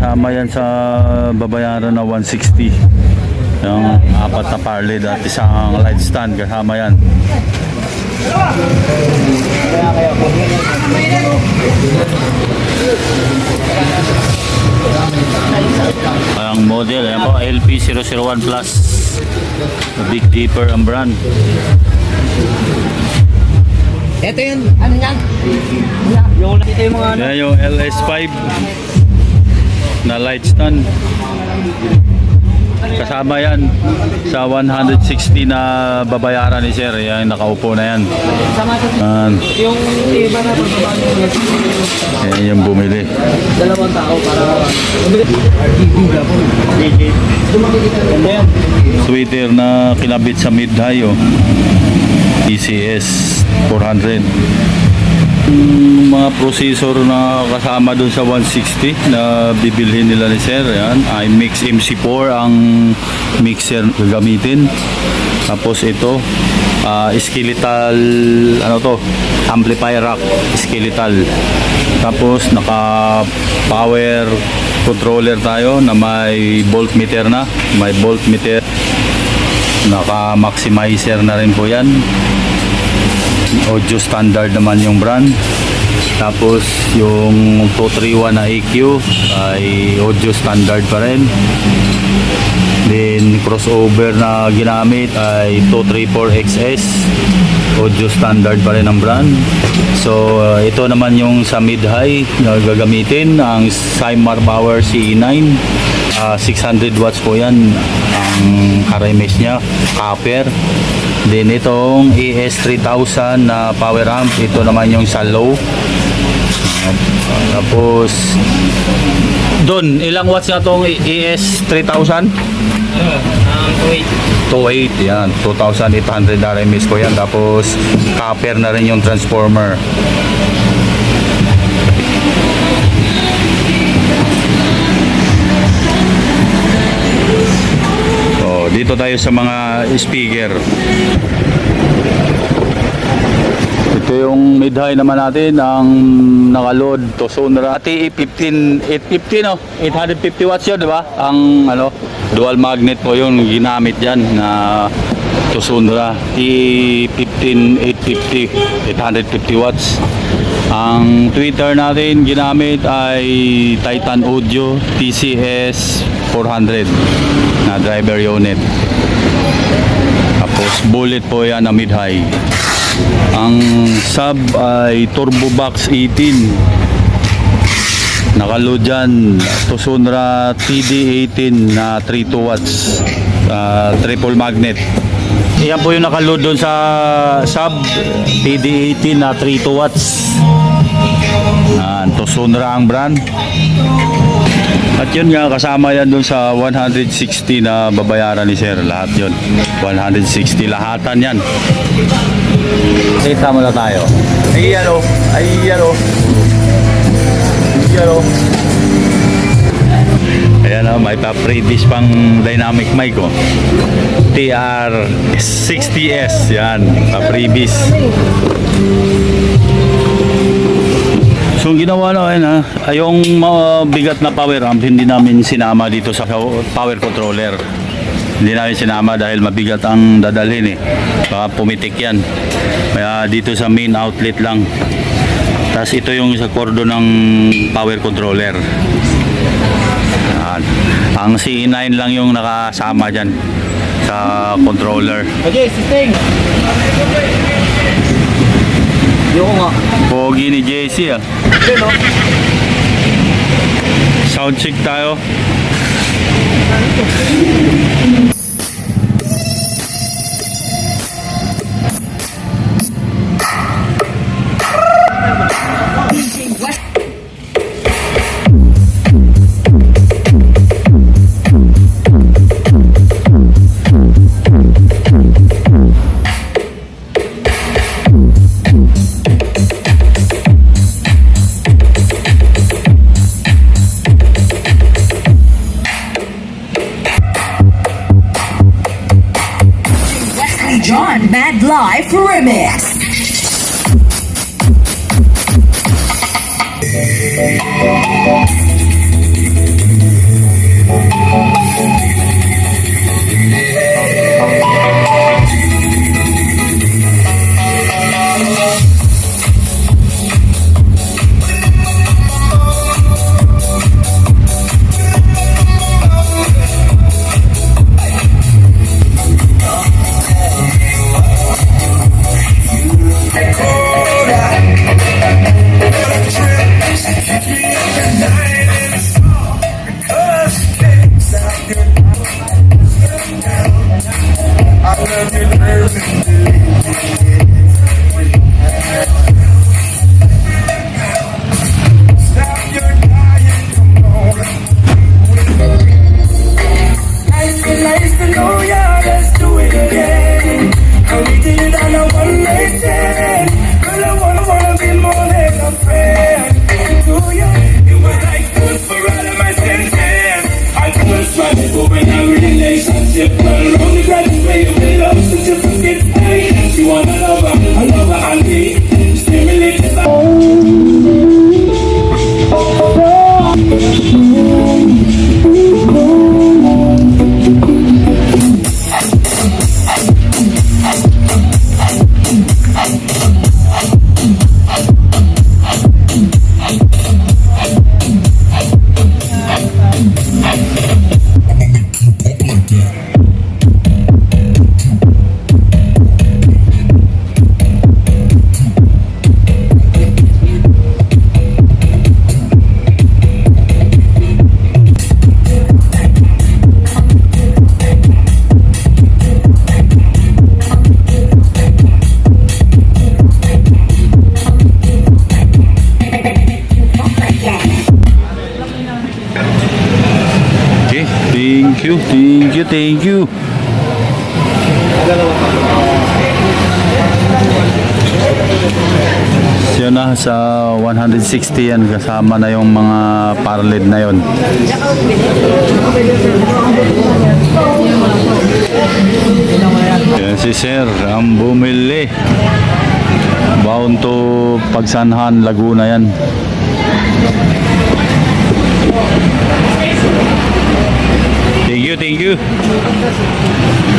Kasama yan sa babayaran na 160. Yung apat na parley at isang light stand, kasama yan. Ang model, ayan po, LP001 Plus. Big Dipper ang brand. Ito yun, ano yan? Yung nakita yung mga ano? Yan yung LS5 na light stand. Kasama yan sa 160 na babayaran ni sir. Yan, nakaupo na yan. Yung iba na Yan yung bumili. dalawang tao para Sweater na kinabit sa mid-high, oh. TCS 400. Mga processor na kasama dun sa 160 na bibilhin nila ni sir, yan ay Mix MC4 ang mixer gagamitin. Tapos ito skeletal, ano to, amplifier rack, skeletal. Tapos naka power controller tayo na may voltmeter na, may voltmeter, naka maximizer na rin po yan. Audio standard naman yung brand. Tapos yung 231 na EQ ay audio standard pa rin. Then crossover na ginamit ay 234XS, audio standard pa rin ang brand. So ito naman yung sa mid-high na gagamitin, ang Cymar Power CE9, 600 watts po yan ang RMS nya, copper. Then itong ES3000 na power amp, ito naman yung sa low. Tapos doon, ilang watts na itong ES3000? 2.8, yan, 2,800 RMS po yan. Tapos copper na rin yung transformer. Dito tayo sa mga speaker. Ito yung mid-high naman natin, ang nakaload to Sonora TE15 850, no? 850 watts yun, di ba? Ang ano, dual magnet po yung ginamit dyan na to Sonora TE15 850, 850 watts. Ang tweeter natin ginamit ay Titan Audio TCS 400 na driver unit. Tapos bullet po yan na mid-high. Ang sub ay Turbobox 18. Nakaload dyan Sonora TD18 na 32 watts, triple magnet. Yan po yung nakaload doon sa sub TD18 na 32 watts. Sonora ang brand. At yun nga, kasama yan dun sa 160 na babayaran ni sir. Lahat yun, 160, lahatan yan. Kita mo na tayo. Ayan o, ayan o, ayan o. Ayan o, may pa-previous pang dynamic mic o, TR60S. Yan, pa-previous. So ginawa na ayun, yung bigat na power amp hindi namin sinama dito sa power controller. Hindi namin sinama dahil mabigat ang dadalhin eh. Baka pumitik yan. Kaya dito sa main outlet lang. Tapos ito yung sa cordon ng power controller. Yan. Ang CE9 lang yung nakasama dyan sa controller. Okay, sisting. Yung nga. Pogi ni JC ah. Ano? Sound check tayo. you, thank you. So yun na, sa 160 yan, kasama na yung mga parled na yon. Yan si Sir, ang bumili. Bound to Pagsanhan, Laguna yan. Thank you, thank you.